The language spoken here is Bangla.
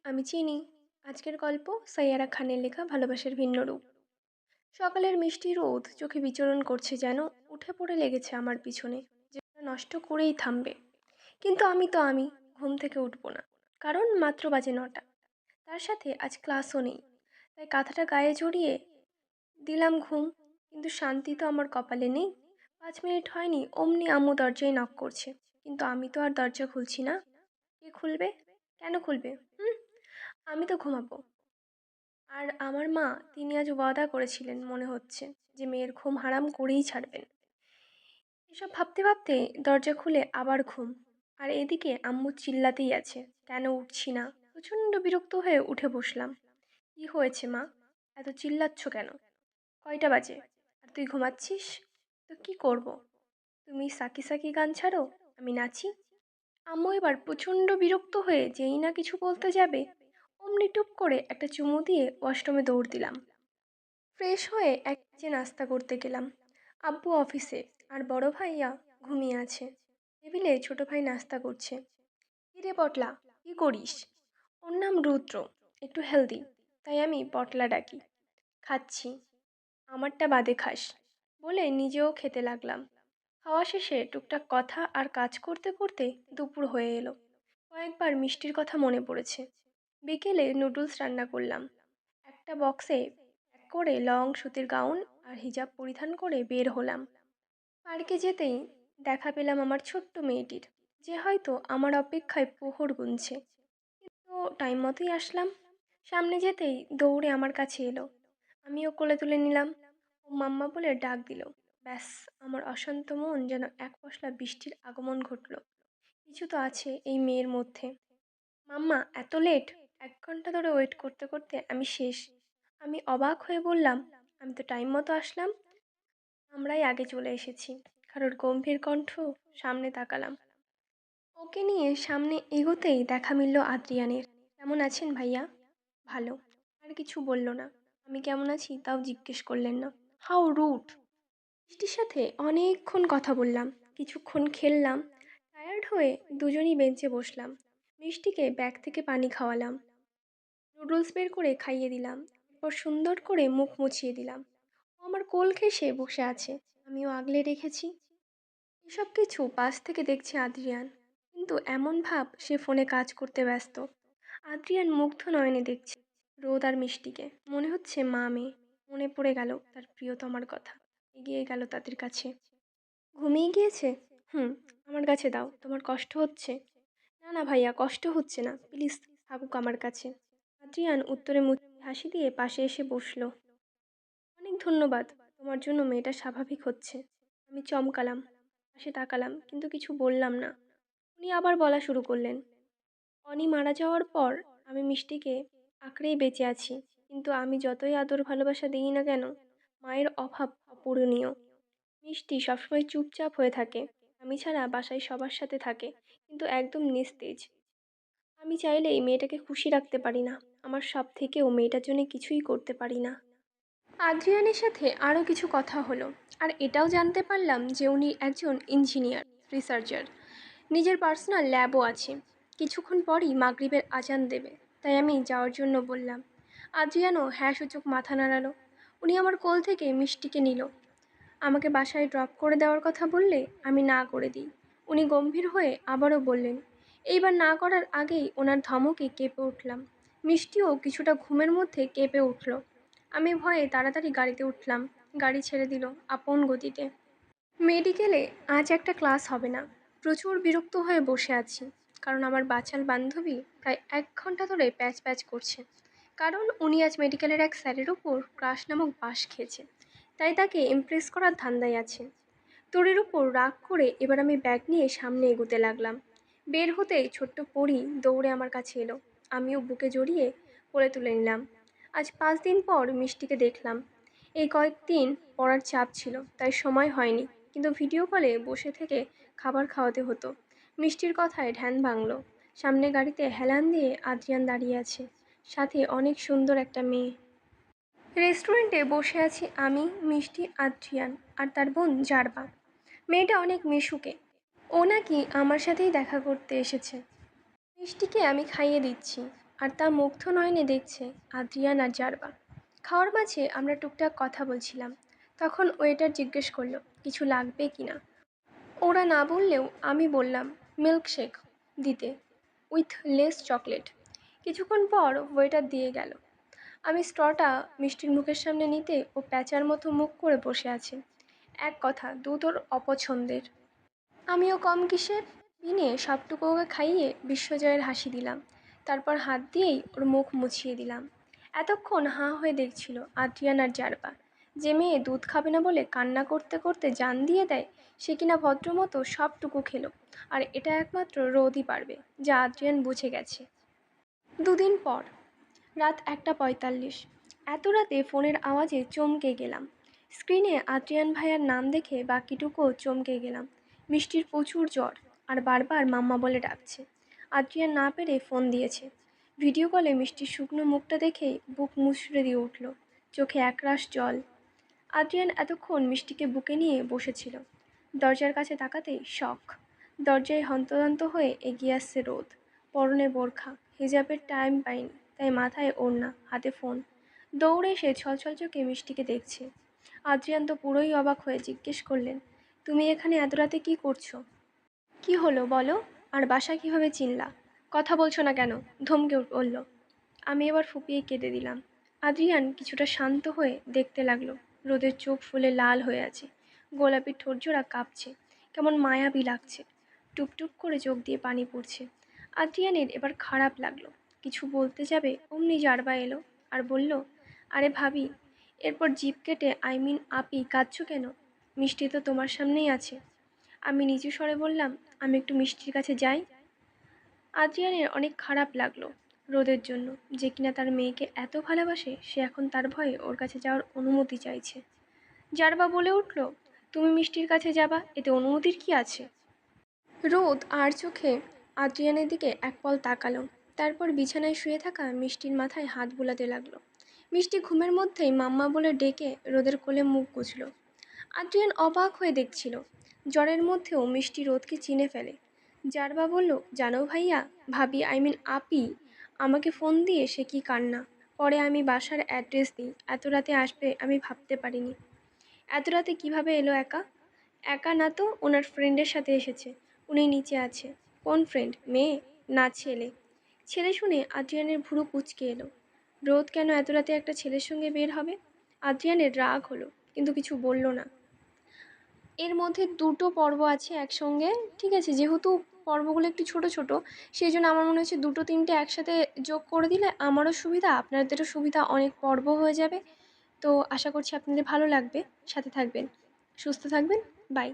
আমি চিনি। আজকের গল্প সাইয়ারা খানের লেখা ভালোবাসার ভিন্ন রূপ। সকালের মিষ্টি রোদ চোখে বিচরণ করছে, যেন উঠে পড়ে লেগেছে আমার পিছনে, যে নষ্ট করেই থামবে। কিন্তু আমি ঘুম থেকে উঠবো না, কারণ মাত্র বাজে 9টা। তার সাথে আজ ক্লাসও নেই, তাই কাঁথাটা গায়ে জড়িয়ে দিলাম ঘুম। কিন্তু শান্তি তো আমার কপালে নেই। 5 মিনিট হয়নি, অমনি আম্মু দরজায় নক করছে। কিন্তু আমি তো আর দরজা খুলছি না। কে খুলবে? কেন খুলবে? হুম, আমি তো ঘুমাবো। আর আমার মা, তিনি আজ ওয়াদা করেছিলেন মনে হচ্ছে, যে মেয়ের ঘুম হারাম করেই ছাড়বেন। এসব ভাবতে ভাবতে দরজা খুলে আবার ঘুম। আর এদিকে আম্মু চিল্লাতেই আছে, কেন উঠছি না। প্রচণ্ড বিরক্ত হয়ে উঠে বসলাম। কি হয়েছে মা, এত চিল্লাচ্ছ কেন? কয়টা বাজে? আর তুই ঘুমাচ্ছিস? তো কি করব? তুমি সাকি সাকি গান ছাড়ো, আমি নাচি। আম্মু এবার প্রচণ্ড বিরক্ত হয়ে যেই না কিছু বলতে যাবে, অমনি টুপ করে একটা চুমু দিয়ে ওয়াশরুমে দৌড় দিলাম। ফ্রেশ হয়ে এক যে নাস্তা করতে গেলাম। আব্বু অফিসে, আর বড় ভাইয়া ঘুমিয়ে আছে। টেবিলে ছোট ভাই নাস্তা করছে। কিরে পটলা, কি করিস? ওর নাম রুদ্র, একটু হেলদি, তাই আমি পটলা ডাকি। খাচ্ছি। আমারটা বাদে খাস, বলে নিজেও খেতে লাগলাম। খাওয়া শেষে টুকটাক কথা আর কাজ করতে করতে দুপুর হয়ে এলো। কয়েকবার মিষ্টির কথা মনে পড়েছে। বিকেলে নুডলস রান্না করলাম। একটা বক্সে প্যাক করে লং সুতির গাউন আর হিজাব পরিধান করে বের হলাম। পার্কে যেতেই দেখা পেলাম আমার ছোট্ট মেয়েটির, যে হয়তো আমার অপেক্ষায় প্রহর গুনছে। তো টাইম মতোই আসলাম। সামনে যেতেই দৌড়ে আমার কাছে এলো। আমিও কোলে তুলে নিলাম। ও মাম্মা বলে ডাক দিল। ব্যাস, আমার অশান্ত মন যেন এক পশলা বৃষ্টির আগমন ঘটল। কিছু তো আছে এই মেয়ের মধ্যে। মাম্মা, এত লেট? 1 ঘন্টা ধরে ওয়েট করতে করতে আমি শেষ। আমি অবাক হয়ে বললাম, আমি তো টাইম মতো আসলাম। আমরাই আগে চলে এসেছি। কারোর গম্ভীর কণ্ঠ। সামনে তাকালাম। ওকে নিয়ে সামনে এগোতেই দেখা মিলল আদ্রিয়ানের। কেমন আছেন ভাইয়া? ভালো। আর কিছু বলল না। আমি কেমন আছি তাও জিজ্ঞেস করলেন না। How rude! মিষ্টির সাথে অনেকক্ষণ কথা বললাম, কিছুক্ষণ খেললাম। টায়ার্ড হয়ে দুজনই বেঞ্চে বসলাম। মিষ্টিকে ব্যাগ থেকে পানি খাওয়ালাম। নুডলস বের করে খাইয়ে দিলাম। এরপর সুন্দর করে মুখ মুছিয়ে দিলাম। ও আমার কোল ঘেঁষে বসে আছে, আমিও আগলে রেখেছি। এসব কিছু পাশ থেকে দেখছে আদ্রিয়ান, কিন্তু এমন ভাব সে ফোনে কাজ করতে ব্যস্ত। আদ্রিয়ান মুগ্ধ নয়নে দেখছে রোদ আর মিষ্টিকে। মনে হচ্ছে মা মেয়ে। মনে পড়ে গেল তার প্রিয়তমার কথা। এগিয়ে গেল তাদের কাছে। ঘুমিয়ে গিয়েছে? হুম। আমার কাছে দাও, তোমার কষ্ট হচ্ছে? না না ভাইয়া, কষ্ট হচ্ছে না, প্লিজ থাকুক আমার কাছে। আদ্রিয়ান উত্তরে মুচকি হাসি দিয়ে পাশে এসে বসলো। অনেক ধন্যবাদ, তোমার জন্য মেয়েটা স্বাভাবিক হচ্ছে। আমি চমকালাম, পাশে তাকালাম, কিন্তু কিছু বললাম না। উনি আবার বলা শুরু করলেন। অনি মারা যাওয়ার পর আমি মিষ্টিকে আঁকড়েই বেঁচে আছি। কিন্তু আমি যতই আদর ভালোবাসা দিই না কেন, মায়ের অভাব অপূরণীয়। মিষ্টি সবসময় চুপচাপ হয়ে থাকে। আমি ছাড়া বাসায় সবার সাথে থাকে, কিন্তু একদম নিস্তেজ। আমি চাইলেই মেয়েটাকে খুশি রাখতে পারি না। আমার সব থেকেও মেয়েটার জন্য কিছুই করতে পারি না। আদ্রিয়ানের সাথে আরও কিছু কথা হলো। আর এটাও জানতে পারলাম যে উনি একজন ইঞ্জিনিয়ার, রিসার্চার। নিজের পার্সোনাল ল্যাবও আছে। কিছুক্ষণ পরই মাগরিবের আজান দেবে, তাই আমি যাওয়ার জন্য বললাম। আদ্রিয়ানও হ্যাঁ সূচক মাথা নাড়ালো। উনি আমার কোল থেকে মিষ্টিকে নিল। আমাকে বাসায় ড্রপ করে দেওয়ার কথা বললে আমি না করে দিই। উনি গম্ভীর হয়ে আবারও বললেন। এইবার না করার আগেই ওনার ধমকে কেঁপে উঠলাম। মিষ্টিও কিছুটা ঘুমের মধ্যে কেঁপে উঠল। আমি ভয়ে তাড়াতাড়ি গাড়িতে উঠলাম। গাড়ি ছেড়ে দিল আপন গতিতে। মেডিকেলে আজ একটা ক্লাস হবে না। প্রচুর বিরক্ত হয়ে বসে আছি, কারণ আমার বাচাল বান্ধবী প্রায় 1 ঘন্টা ধরে প্যাচ প্যাচ করছে। কারণ উনি আজ মেডিকেলের এক স্যারের উপর ক্রাশ নামক বাঁশ খেয়েছে, তাই তাকে ইমপ্রেস করার ধান্দায় আছে। তোরের উপর রাগ করে এবার আমি ব্যাগ নিয়ে সামনে এগোতে লাগলাম। বের হতেই ছোট্ট পরি দৌড়ে আমার কাছে এলো। আমিও বুকে জড়িয়ে কোলে তুলে নিলাম। আজ 5 দিন পর মিষ্টিকে দেখলাম। এই কয়েকদিন পড়ার চাপ ছিল, তাই সময় হয়নি, কিন্তু ভিডিও কলে বসে থেকে খাবার খাওয়াতে হতো। মিষ্টির কথায় ধ্যান ভাঙল। সামনে গাড়িতে হেলান দিয়ে আদ্রিয়ান দাঁড়িয়ে আছে, সাথে অনেক সুন্দর একটা মেয়ে। রেস্টুরেন্টে বসে আছি আমি, মিষ্টি, আদ্রিয়ান আর তার বোন জারবা। মেয়েটা অনেক মিশুকে। ও নাকি আমার সাথেই দেখা করতে এসেছে। মিষ্টিকে আমি খাইয়ে দিচ্ছি, আর তা মুগ্ধ নয়নে দেখছে আদ্রিয়ান আর জারবা। খাওয়ার মাঝে আমরা টুকটাক কথা বলছিলাম। তখন ওয়েটার জিজ্ঞেস করলো কিছু লাগবে কি না। ওরা না বললেও আমি বললাম মিল্ক শেক দিতে, উইথ লেস চকলেট। কিছুক্ষণ পর ওয়েটার দিয়ে গেল। আমি স্ট্রটা মিষ্টির মুখের সামনে নিতে ও প্যাঁচার মতো মুখ করে বসে আছে। এক কথা দুধ ওর অপছন্দের। আমিও কম কিসের। বিনে সবটুকু ওকে খাইয়ে বিশ্বজয়ের হাসি দিলাম। তারপর হাত দিয়েই ওর মুখ মুছিয়ে দিলাম। এতক্ষণ হাঁ হয়ে দেখছিল আদ্রিয়ান আর জারবা। যে মেয়ে দুধ খাবে না বলে কান্না করতে করতে জান দিয়ে দেয়, সে কিনা ভদ্রমতো সবটুকু খেলো। আর এটা একমাত্র রোদই পারবে, যা আদ্রিয়ান বুঝে গেছে। দুদিন পর রাত 1:45। এত রাতে ফোনের আওয়াজে চমকে গেলাম। স্ক্রিনে আদ্রিয়ান ভাইয়ার নাম দেখে বাকিটুকুও চমকে গেলাম। মিষ্টির প্রচুর জ্বর আর বারবার মাম্মা বলে ডাকছে। আদ্রিয়ান না পেরে ফোন দিয়েছে। ভিডিও কলে মিষ্টির শুকনো মুখটা দেখেই বুক মুচড়ে দিয়ে উঠল, চোখে একরাশ জল। আদ্রিয়ান এতক্ষণ মিষ্টিকে বুকে নিয়ে বসেছিল। দরজার কাছে তাকাতেই শখ। দরজায় হন্তদন্ত হয়ে এগিয়ে আসছে রোদ। পরনে বোরখা, হিজাবের টাইম পায়নি, তাই মাথায় ওড়না, হাতে ফোন। দৌড়ে এসে ছলছল চোখে মিষ্টিকে দেখছে। আদ্রিয়ান তো পুরোই অবাক হয়ে জিজ্ঞেস করলেন, তুমি এখানে এত রাতে কী করছো? কি হলো বলো, আর বাসা কিভাবে চিনলা? কথা বলছো না কেন? ধমকে বলল। আমি এবার ফুপিয়ে কেঁদে দিলাম। আদ্রিয়ান কিছুটা শান্ত হয়ে দেখতে লাগলো। রোদের চোখ ফুলে লাল হয়ে আছে, গোলাপি ঠোঁটজোড়া কাঁপছে, কেমন মায়াবী লাগছে। টুপটুপ করে চোখ দিয়ে পানি পড়ছে। আদ্রিয়ানের এবার খারাপ লাগলো। কিছু বলতে যাবে অমনি জারবা এলো আর বলল, আরে ভাবি। এরপর জিভ কেটে আপি কাঁদছো কেন? মিষ্টি তো তোমার সামনেই আছে। আমি নিচু স্বরে বললাম, আমি একটু মিষ্টির কাছে যাই। আদ্রিয়ানের অনেক খারাপ লাগলো রোদের জন্য, যে কিনা তার মেয়েকে এত ভালোবাসে, সে এখন তার ভয়ে ওর কাছে যাওয়ার অনুমতি চাইছে। জারবা বলে উঠল, তুমি মিষ্টির কাছে যাবা, এতে অনুমতির কি আছে? রোদ আর চোখে আদ্রিয়ানের দিকে এক পল তাকালো। তারপর বিছানায় শুয়ে থাকা মিষ্টির মাথায় হাত বুলাতে লাগলো। মিষ্টি ঘুমের মধ্যেই মাম্মা বলে ডেকে রোদের কোলে মুখ গুছল। আদ্রিয়ান অবাক হয়ে দেখছিল। জ্বরের মধ্যেও মিষ্টি রোদকে চিনে ফেলে। জারবা বলল, জানো ভাইয়া, ভাবি আপি আমাকে ফোন দিয়ে সে কি কান্না। পরে আমি বাসার অ্যাড্রেস দিই, এত রাতে আসবে আমি ভাবতে পারিনি। এত রাতে কীভাবে এলো একা? একা না তো, ওনার ফ্রেন্ডের সাথে এসেছে। উনি নিচে আছে। কোন ফ্রেন্ড, মেয়ে না ছেলে? ছেলে শুনে আদ্রিয়ানের ভুরু কুঁচকে এলো। রোদ কেন এত রাতে একটা ছেলের সঙ্গে বের হবে? আদ্রিয়ানের রাগ হলো, কিন্তু কিছু বলল না। এর মধ্যে দুটো পর্ব আছে একসঙ্গে, ঠিক আছে? যেহেতু পর্বগুলো একটু ছোট ছোট, সেই জন্য আমার মনে হচ্ছে দুটো তিনটে একসাথে যোগ করে দিলে আমারও সুবিধা, আপনাদেরও সুবিধা, অনেক পর্ব হয়ে যাবে। তো আশা করছি আপনাদের ভালো লাগবে। সাথে থাকবেন, সুস্থ থাকবেন। বাই।